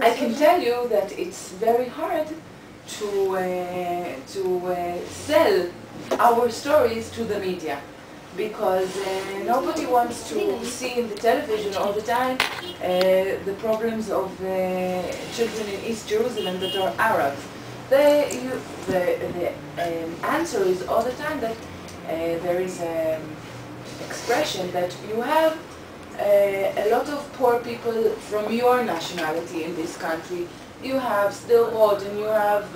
I can tell you that it's very hard to sell our stories to the media, because nobody wants to see in the television all the time the problems of children in East Jerusalem that are Arabs. The answer is all the time that there is an expression that you have a lot of poor people from your nationality in this country. You have Sderot and you have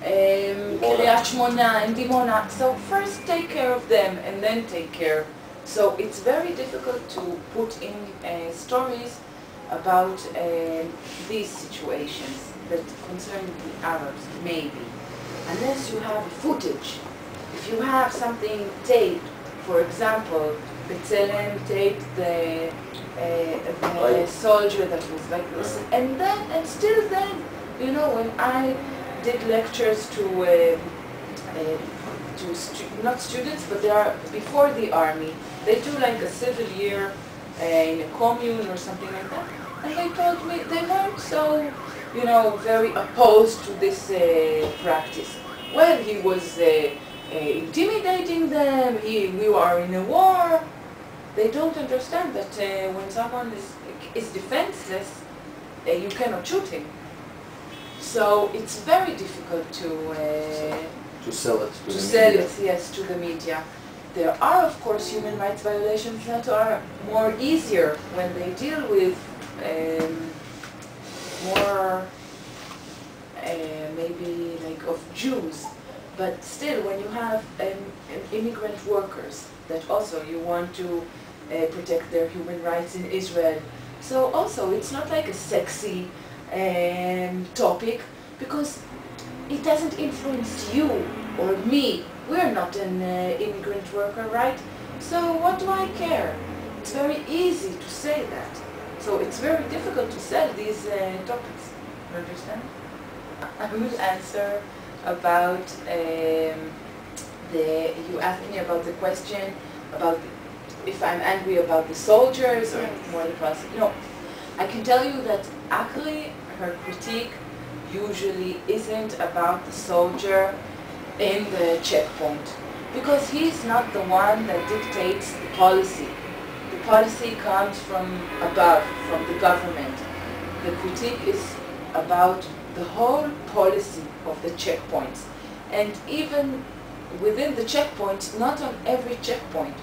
Kiryat Shmona and Dimona. So first take care of them and then take care. So it's very difficult to put in stories about these situations that concern the Arabs, maybe. Unless you have footage. If you have something taped, for example, B'Tselem taped the soldier that was like this, and still then, you know, when I did lectures to not students, but they are before the army, they do like a civil year in a commune or something like that, and they told me they weren't so, you know, very opposed to this practice. Well, he was intimidating them, we are in a war. They don't understand that when someone is defenseless, you cannot shoot him. So it's very difficult to sell it yes, to the media. There are, of course, human rights violations that are more easier when they deal with more maybe like of Jews. But still, when you have immigrant workers that also you want to protect their human rights in Israel. So also, it's not like a sexy topic, because it doesn't influence you or me. We're not an immigrant worker, right? So what do I care? It's very easy to say that. So it's very difficult to sell these topics. You understand? I will answer about you asked me about the question about if I'm angry about the soldiers or more the process. No, I can tell you that ACRI, her critique usually isn't about the soldier in the checkpoint, because he's not the one that dictates the policy. The policy comes from above, from the government. The critique is about the whole policy of the checkpoints, and even within the checkpoints, not on every checkpoint.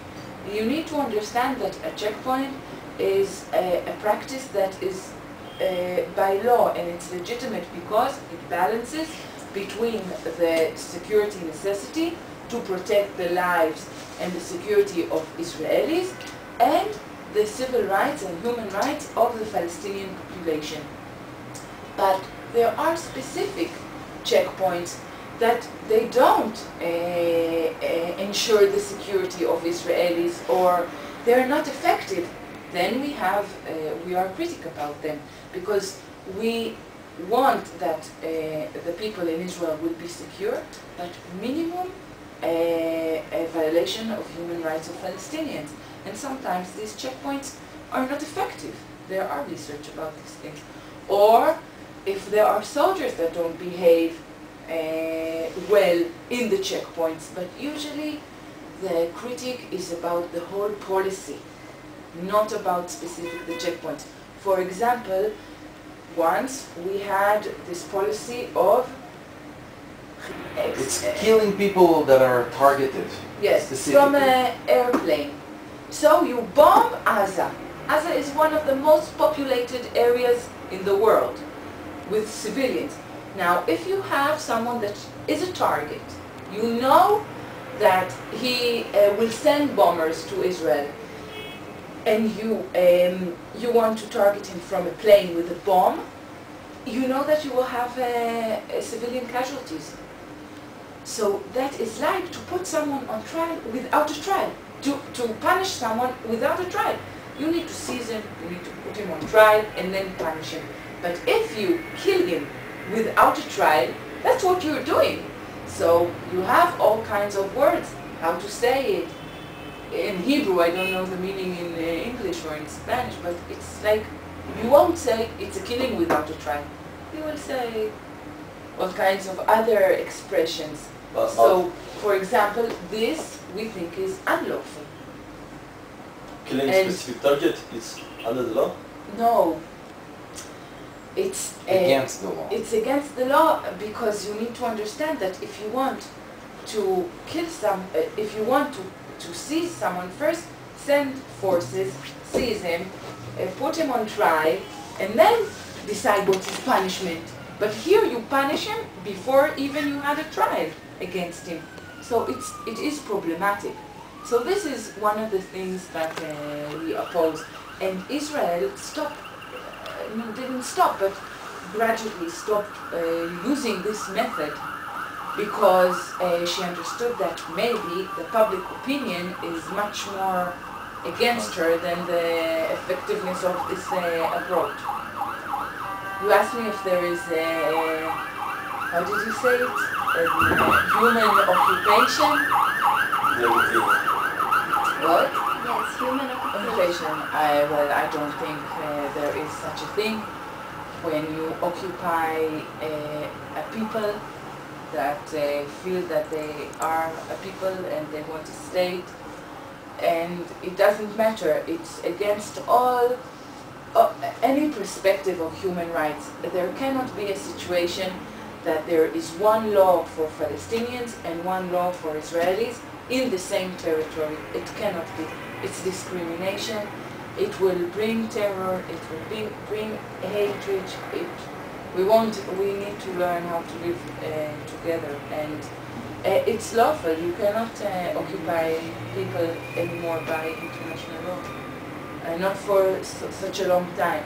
You need to understand that a checkpoint is a practice that is by law, and it's legitimate because it balances between the security necessity to protect the lives and the security of Israelis and the civil rights and human rights of the Palestinian population. But there are specific checkpoints that they don't ensure the security of Israelis, or they're not effective. Then we are critical about them, because we want that the people in Israel will be secure, but minimum a violation of human rights of Palestinians. And sometimes these checkpoints are not effective. There are research about these things. Or if there are soldiers that don't behave well in the checkpoints, but usually the critique is about the whole policy, not about specific the checkpoints. For example, once we had this policy of it's killing people that are targeted. Yes, from an airplane. So you bomb Gaza. Gaza is one of the most populated areas in the world with civilians. Now, if you have someone that is a target, you know that he will send bombers to Israel, and you want to target him from a plane with a bomb, you know that you will have civilian casualties. So that is like to put someone on trial without a trial, to punish someone without a trial. You need to seize him, you need to put him on trial and then punish him. But if you kill him without a trial, that's what you're doing. So you have all kinds of words, how to say it. In Hebrew, I don't know the meaning in English or in Spanish, but it's like You won't say it's a killing without a trial. You will say all kinds of other expressions. So, for example, this we think is unlawful. Killing a specific target is under the law? No. It's against the law. It's against the law because you need to understand that if you want to kill if you want to seize someone, first send forces, seize him, put him on trial, and then decide what is punishment. But here you punish him before even you had a trial against him. So it is problematic. So this is one of the things that we oppose. And Israel didn't stop, but gradually stopped using this method because she understood that maybe the public opinion is much more against her than the effectiveness of this approach. You asked me if there is how did you say it? A human occupation? What? Yes, human occupation. Well, I don't think there is such a thing. When you occupy a people that feel that they are a people and they want a state, and it doesn't matter, it's against all any perspective of human rights. There cannot be a situation that there is one law for Palestinians and one law for Israelis in the same territory. It cannot be. It's discrimination. It will bring terror. It will bring hatred. We need to learn how to live together. And it's lawful. You cannot occupy people anymore by international law. Not for such a long time.